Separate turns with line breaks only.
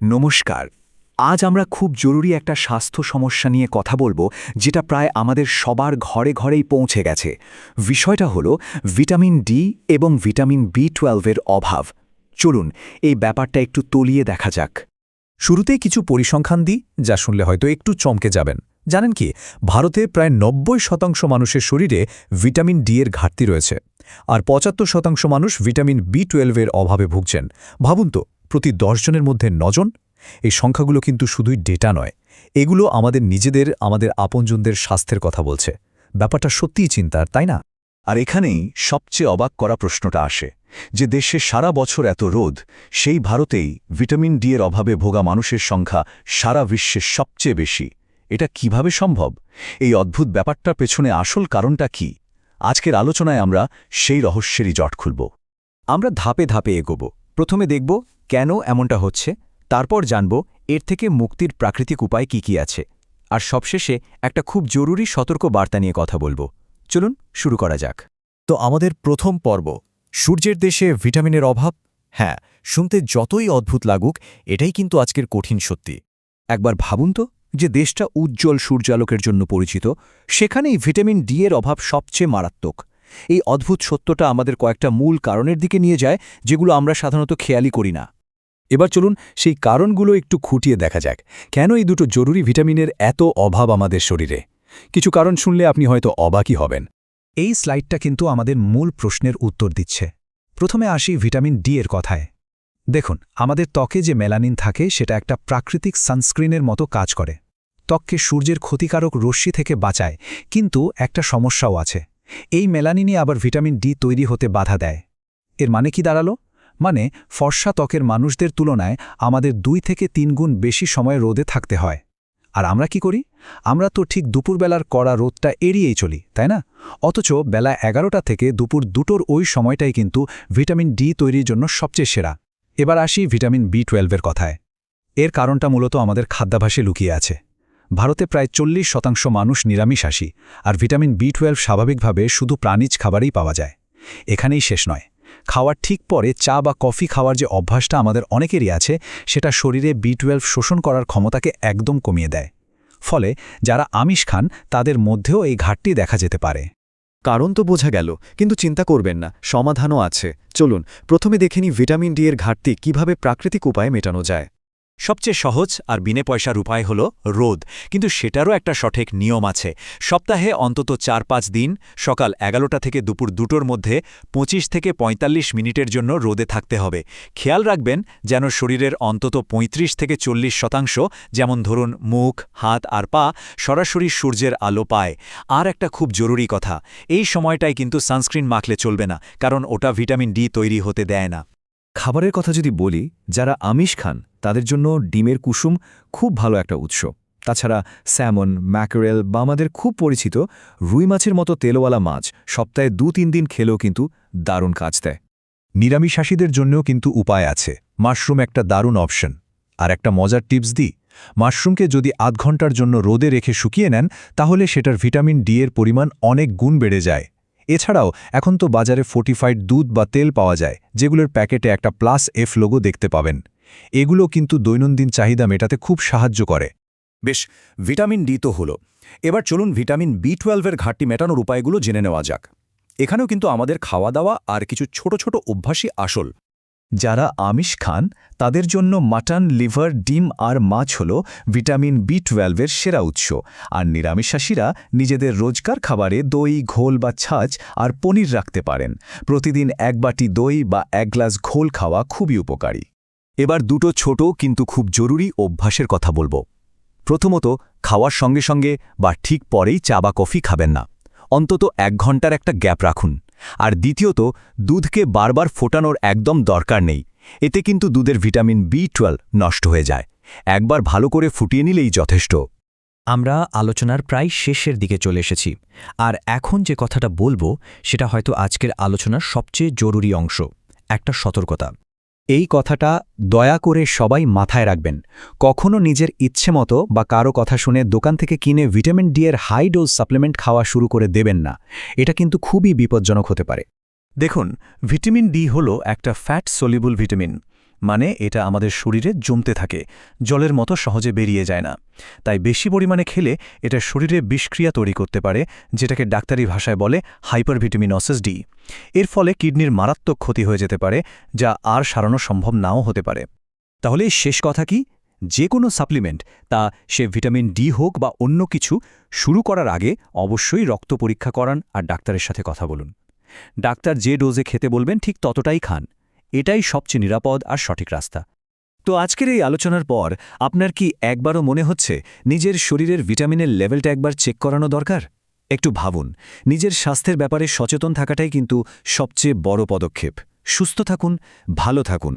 নমস্কার। আজ আমরা খুব জরুরি একটা স্বাস্থ্য সমস্যা নিয়ে কথা বলবো, যেটা প্রায় আমাদের সবার ঘরে ঘরেই পৌঁছে গেছে। বিষয়টা হলো ভিটামিন ডি এবং ভিটামিন বি12 এর অভাব। চলুন এই ব্যাপারটা একটু তলিয়ে দেখা যাক।
শুরুতেই কিছু পরিসংখ্যান দিই, যা শুনলে হয়তো একটু চমকে যাবেন। জানেন কি, ভারতে প্রায় ৯০% মানুষের শরীরে ভিটামিন ডি এর ঘাটতি রয়েছে, আর ৭৫% মানুষ ভিটামিন বি12 এর অভাবে ভুগছেন। ভাবুন তো, প্রতি ১০ জনের মধ্যে ৯ জন। এই সংখ্যাগুলো কিন্তু শুধুই ডেটা নয়, এগুলো আমাদের নিজেদের, আমাদের আপনজনদের স্বাস্থ্যের কথা বলছে। ব্যাপারটা সত্যিই চিন্তার, তাই না?
আর এখানেই সবচেয়ে অবাক করা প্রশ্নটা আসে, যে দেশে সারা বছর এত রোদ, সেই ভারতেই ভিটামিন ডি এর অভাবে ভোগা মানুষের সংখ্যা সারা বিশ্বে সবচেয়ে বেশি। এটা কিভাবে সম্ভব? এই অদ্ভুত ব্যাপারটার পেছনে আসল কারণটা কি? আজকের আলোচনায় আমরা সেই রহস্যেরই জট খুলব।
আমরা ধাপে ধাপে এগোব। প্রথমে দেখব কেন এমনটা হচ্ছে, তারপর জানব এর থেকে মুক্তির প্রাকৃতিক উপায় কি আছে, আর সবশেষে একটা খুব জরুরি সতর্ক বার্তা নিয়ে কথা বলবো। চলুন শুরু করা যাক।
তো আমাদের প্রথম পর্ব, সূর্যের দেশে ভিটামিনের অভাব। হ্যাঁ, শুনতে যতই অদ্ভুত লাগুক, এটাই কিন্তু আজকের কঠিন সত্যি।
একবার ভাবুন তো, যে দেশটা উজ্জ্বল সূর্যালোকের জন্য পরিচিত, সেখানেই ভিটামিন ডি এর অভাব সবচেয়ে মারাত্মক। এই অদ্ভুত সত্যটা আমাদের কয়েকটা মূল কারণের দিকে নিয়ে যায়, যেগুলো আমরা সাধারণত খেয়ালই করি না।
এবার চলুন সেই কারণগুলো একটু খুঁটিয়ে দেখা যাক। কেন এই দুটো জরুরি ভিটামিনের এত অভাব আমাদের শরীরে? কিছু কারণ শুনলে আপনি হয়তো অবাকই হবেন।
এই স্লাইডটা কিন্তু আমাদের মূল প্রশ্নের উত্তর দিচ্ছে। প্রথমে আসি ভিটামিন ডি এর কথায়। দেখুন, আমাদের ত্বকে যে মেলানিন থাকে, সেটা একটা প্রাকৃতিক সানস্ক্রিনের মতো কাজ করে। ত্বককে সূর্যের ক্ষতিকারক রশ্মি থেকে বাঁচায়, কিন্তু একটা সমস্যাও আছে। এই মেলানিনই আবার ভিটামিন ডি তৈরি হতে বাধা দেয়। এর মানে কি দাঁড়ালো? মানে ফর্সা ত্বকের মানুষদের তুলনায় আমাদের ২ থেকে ৩ গুণ বেশি সময় রোদে থাকতে হয়। আর আমরা কি করি? আমরা তো ঠিক দুপুরবেলার কড়া রোদটা এড়িয়েই চলি, তাই না? অথচ বেলা ১১টা থেকে দুপুর ২টোর ওই সময়টাই কিন্তু ভিটামিন ডি তৈরির জন্য সবচেয়ে সেরা। এবার আসি ভিটামিন বি12 এর কথায়। এর কারণটা মূলত আমাদের খাদ্যাভ্যাসে লুকিয়ে আছে। ভারতে প্রায় ৪০% মানুষ নিরামিষাশী, আর ভিটামিন বি12 স্বাভাবিকভাবে শুধু প্রাণীজ খাবারেই পাওয়া যায়। এখানেই শেষ নয়, খাওয়ার ঠিক পরে চা বা কফি খাওয়ার যে অভ্যাসটা আমাদের অনেকেরই আছে, সেটা শরীরে বি12 শোষণ করার ক্ষমতাকে একদম কমিয়ে দেয়। ফলে যারা আমিষ খান, তাদের মধ্যেও এই ঘাটতি দেখা যেতে পারে।
কারণ তো বোঝা গেল, কিন্তু চিন্তা করবেন না, সমাধানও আছে। চলুন প্রথমে দেখে নিই ভিটামিন ডি এর ঘাটতি কিভাবে প্রাকৃতিক উপায়ে মেটানো যায়।
সবচেয়ে সহজ আর বিনে পয়সার উপায় হল রোদ, কিন্তু সেটারও একটা সঠিক নিয়ম আছে। সপ্তাহে অন্তত ৪-৫ দিন সকাল ১১টা থেকে দুপুর ২টোর মধ্যে ২৫ থেকে ৪৫ মিনিটের জন্য রোদে থাকতে হবে। খেয়াল রাখবেন যেন শরীরের অন্তত ৩৫ থেকে ৪০%, যেমন ধরুন মুখ, হাত আর পা, সরাসরি সূর্যের আলো পায়। আর একটা খুব জরুরি কথা, এই সময়টায় কিন্তু সানস্ক্রিন মাখলে চলবে না, কারণ ওটা ভিটামিন ডি তৈরি হতে দেয় না।
খাবারের কথা যদি বলি, যারা আমিষ খান তাদের জন্য ডিমের কুসুম খুব ভালো একটা উৎস। তাছাড়া স্যামন, ম্যাকারেল বা আমাদের খুব পরিচিত রুই মাছের মতো তেলওয়ালা মাছ সপ্তাহে ২-৩ দিন খেলেও কিন্তু দারুণ কাজ দেয়।
নিরামিষাশীদের জন্যও কিন্তু উপায় আছে। মাশরুম একটা দারুণ অপশন। আর একটা মজার টিপস দিই, মাশরুমকে যদি আধ ঘন্টার জন্য রোদে রেখে শুকিয়ে নেন, তাহলে সেটার ভিটামিন ডি এর পরিমাণ অনেক গুণ বেড়ে যায়। এছাড়াও এখন তো বাজারে ফোর্টিফাইড দুধ বা তেল পাওয়া যায়, যেগুলোর প্যাকেটে একটা +F লোগো দেখতে পাবেন। এগুলো কিন্তু দৈনন্দিন চাহিদা মেটাতে খুব সাহায্য করে।
বেশ, ভিটামিন ডি তো হলো। এবার চলুন ভিটামিন বি12 এর ঘাটতি মেটানোর উপায়গুলো জেনে নেওয়া যাক। এখানেও কিন্তু আমাদের খাওয়া দাওয়া আর কিছু ছোট ছোট অভ্যাসই আসল।
যারা আমিষ খান, তাদের জন্য মাটন, লিভার, ডিম আর মাছ হল ভিটামিন বি12 এর সেরা উৎস। আর নিরামিষাশীরা নিজেদের রোজকার খাবারে দই, ঘোল বা ছাঁচ আর পনির রাখতে পারেন। প্রতিদিন ১ বাটি দই বা ১ গ্লাস ঘোল খাওয়া খুবই উপকারী।
এবার দুটো ছোট কিন্তু খুব জরুরি অভ্যাসের কথা বলবো। প্রথমত, খাওয়ার সঙ্গে সঙ্গে বা ঠিক পরেই চা বা কফি খাবেন না। অন্তত ১ ঘন্টার একটা গ্যাপ রাখুন। আর দ্বিতীয়ত, দুধকে বারবার ফোটানোর একদম দরকার নেই। এতে কিন্তু দুধের ভিটামিন বি12 নষ্ট হয়ে যায়। একবার ভালো করে ফুটিয়ে নিলেই যথেষ্ট।
আমরা আলোচনার প্রায় শেষের দিকে চলে এসেছি, আর এখন যে কথাটা বলবো সেটা হয়তো আজকের আলোচনার সবচেয়ে জরুরি অংশ, একটা সতর্কতা।
এই কথাটা দয়া করে সবাই মাথায় রাখবেন। কখনো নিজের ইচ্ছে মতো বা কারো কথা শুনে দোকান থেকে কিনে ভিটামিন ডি এর হাই ডোজ সাপ্লিমেন্ট খাওয়া শুরু করে দেবেন না। এটা কিন্তু খুবই বিপজ্জনক হতে পারে।
দেখুন, ভিটামিন ডি হল একটা ফ্যাট সলিবল ভিটামিন।
মানে এটা আমাদের শরীরে জমতে থাকে, জলের মতো সহজে বেরিয়ে যায় না। তাই বেশি পরিমাণে খেলে এটা শরীরে বিষক্রিয়া তৈরি করতে পারে, যেটাকে ডাক্তারি ভাষায় বলে হাইপারভিটামিনোসিস ডি। এর ফলে কিডনির মারাত্মক ক্ষতি হয়ে যেতে পারে, যা আর সারানো সম্ভব নাও হতে পারে।
তাহলে শেষ কথা কি? যে কোনো সাপ্লিমেন্ট, তা সে ভিটামিন ডি হোক বা অন্য কিছু, শুরু করার আগে অবশ্যই রক্ত পরীক্ষা করান আর ডাক্তারের সাথে কথা বলুন। ডাক্তার যে ডোজে খেতে বলবেন ঠিক ততটাই খান। এটাই সবচেয়ে নিরাপদ আর সঠিক রাস্তা। তো আজকের এই আলোচনার পর আপনার কি একবারও মনে হচ্ছে নিজের শরীরের ভিটামিনের লেভেলটা একবার চেক করানো দরকার? একটু ভাবুন, নিজের স্বাস্থ্যের ব্যাপারে সচেতন থাকাটাই কিন্তু সবচেয়ে বড় পদক্ষেপ। সুস্থ থাকুন, ভালো থাকুন।